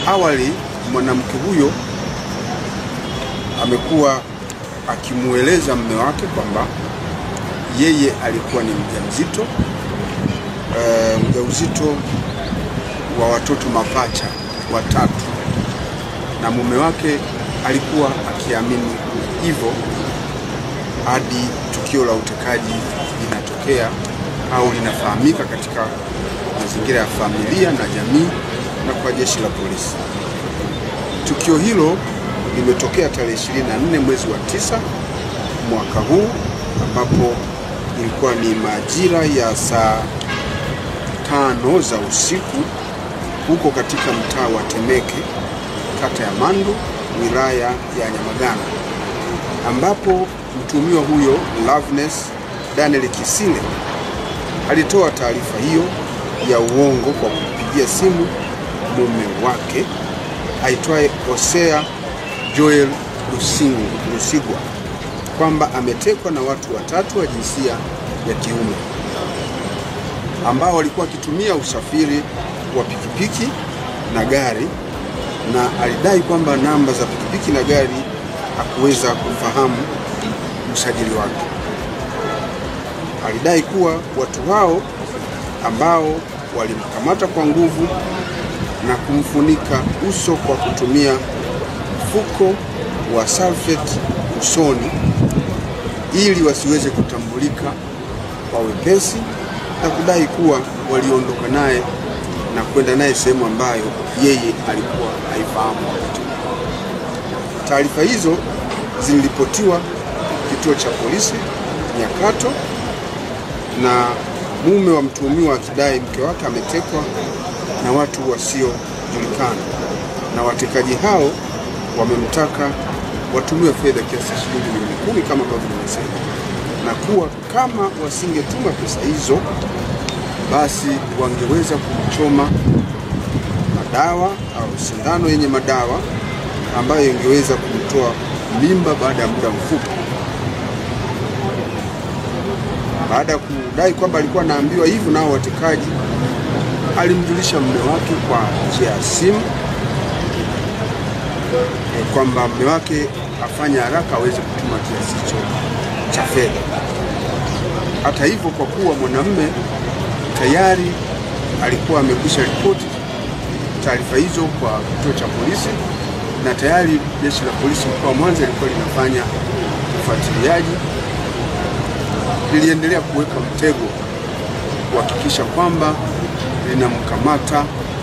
Awali mwanamke huyo amekuwa akimueleza mume wake kwamba yeye alikuwa ni mjamzito, mjauzito wa watoto mapacha watatu, na mume wake alikuwa akiamini hivyo hadi tukio la utekaji linatokea au linafahamika katika mazingira ya familia na jamii na kwa jeshi la polisi. Tukio hilo limetokea tarehe 24 mwezi wa 9 mwaka huu, ambapo ilikuwa ni majira ya saa 5 za usiku huko katika mtaa wa Temeke, kata ya Mandu, wilaya ya Nyamagana, ambapo mtuhumiwa huyo Loveness Daniel Kisile alitoa taarifa hiyo ya uongo kwa kupigia simu mume wake aitwaye Hosea Joel Lusigwa kwamba ametekwa na watu watatu wa jinsia ya kiume ambao walikuwa wakitumia usafiri wa pikipiki na gari, na alidai kwamba namba za pikipiki na gari hakuweza kufahamu usajili wake. Alidai kuwa watu hao ambao walimkamata kwa nguvu na kumfunika uso kwa kutumia mfuko wa salfeti usoni ili wasiweze kutambulika kwa wepesi, na kudai kuwa waliondoka naye na kwenda naye sehemu ambayo yeye alikuwa haifahamu wakati. Taarifa hizo ziliripotiwa kituo cha polisi Nyakato, na mume wa mtuhumiwa akidai mke wake ametekwa na watu wasiojulikana, na watekaji hao wamemtaka watumie fedha kiasi shilingi milioni 10 kama ambavyo nimesema, na kuwa kama wasingetuma pesa hizo basi wangeweza kumchoma madawa au sindano yenye madawa ambayo ingeweza kumtoa mimba baada ya muda mfupi. Baada ya kudai kwamba alikuwa anaambiwa hivyo, nao watekaji alimjulisha mume wake kwa njia ya simu kwamba mume wake afanye haraka aweze kutuma kiasi hicho cha fedha. Hata hivyo, kwa kuwa mwanamume tayari alikuwa amekwisha ripoti taarifa hizo kwa kituo cha polisi, na tayari jeshi la polisi mkoa wa Mwanza lilikuwa linafanya ufuatiliaji, liliendelea kuweka mtego kuhakikisha kwamba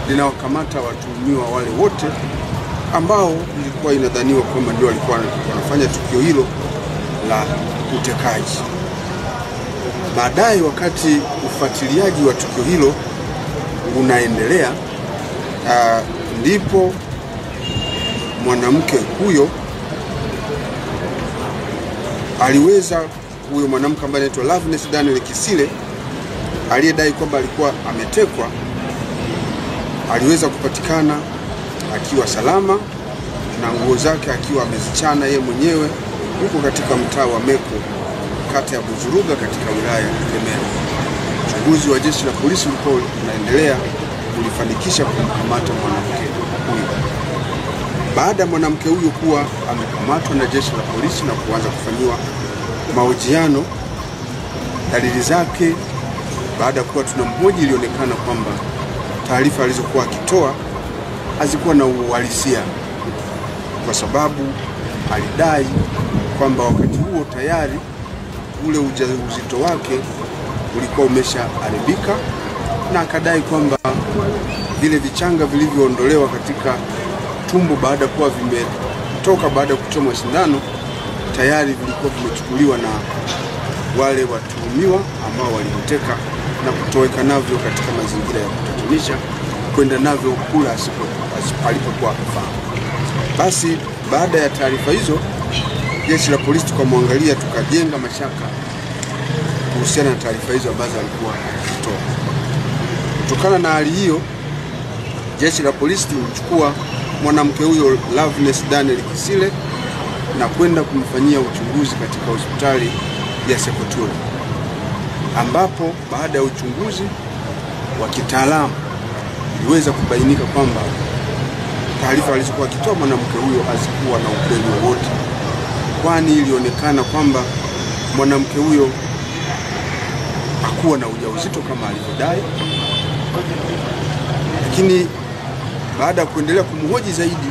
linawakamata watuhumiwa wale wote ambao ilikuwa inadhaniwa kwamba ndio walikuwa wanafanya tukio hilo la utekaji. Baadaye, wakati ufuatiliaji wa tukio hilo unaendelea, ndipo mwanamke huyo huyo mwanamke ambaye anaitwa Loveness Daniel Kisile aliyedai kwamba alikuwa ametekwa, aliweza kupatikana akiwa salama na nguo zake akiwa amezichana yeye mwenyewe huko katika mtaa wa Meko, kata ya Buzuruga, katika wilaya ya Temeke. Uchunguzi wa jeshi la polisi ulikuwa unaendelea kulifanikisha kumkamata mwanamke huyo. Baada ya mwanamke huyo kuwa amekamatwa na jeshi la polisi na kuanza kufanyiwa mahojiano, dalili zake baada ya kuwa tunamhoji ilionekana kwamba taarifa alizokuwa akitoa hazikuwa na uhalisia, kwa sababu alidai kwamba wakati huo tayari ule ujauzito wake ulikuwa umeshaharibika, na akadai kwamba vile vichanga vilivyoondolewa katika tumbo baada kuwa vimetoka baada ya kuchomwa sindano tayari vilikuwa vimechukuliwa na wale watuhumiwa ambao walimteka na kutoweka navyo katika mazingira ya kutatanisha, kwenda navyo kula alipokuwa akifahamu. Basi baada ya taarifa hizo, jeshi la polisi tukamwangalia, tukajenga mashaka kuhusiana na taarifa hizo ambazo alikuwa akitoa. Kutokana na hali hiyo, jeshi la polisi tulichukua mwanamke huyo Loveness Daniel Kisile na kwenda kumfanyia uchunguzi katika hospitali ya Sekoture, ambapo baada ya uchunguzi wa kitaalamu iliweza kubainika kwamba taarifa alizokuwa akitoa mwanamke huyo hazikuwa na ukweli wowote, kwani ilionekana kwamba mwanamke huyo hakuwa na ujauzito kama alivyodai. Lakini baada ya kuendelea kumhoji zaidi,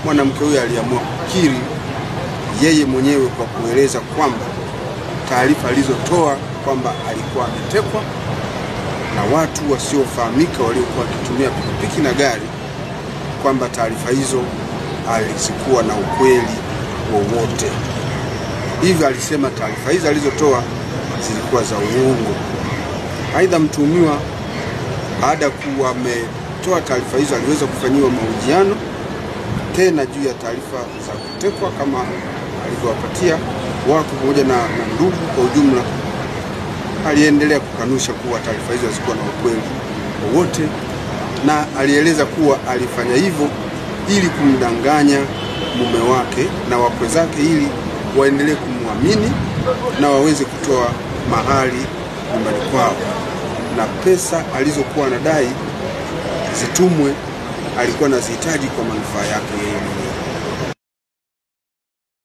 mwanamke huyo aliamua kukiri yeye mwenyewe kwa kueleza kwamba taarifa alizotoa kwamba alikuwa ametekwa na watu wasiofahamika waliokuwa wakitumia pikipiki na gari, kwamba taarifa hizo hazikuwa na ukweli wowote. Hivyo alisema taarifa hizo alizotoa zilikuwa za uongo. Aidha, mtuhumiwa baada ya kuwa ametoa taarifa hizo aliweza kufanyiwa mahojiano tena juu ya taarifa za kutekwa kama alivyowapatia wako pamoja na ndugu kwa ujumla. Aliendelea kukanusha kuwa taarifa hizo hazikuwa na ukweli wowote, na alieleza kuwa alifanya hivyo ili kumdanganya mume wake na wakwe zake ili waendelee kumwamini na waweze kutoa mahali nyumbani kwao, na pesa alizokuwa anadai zitumwe alikuwa anazihitaji kwa manufaa yake yeye mwenyewe.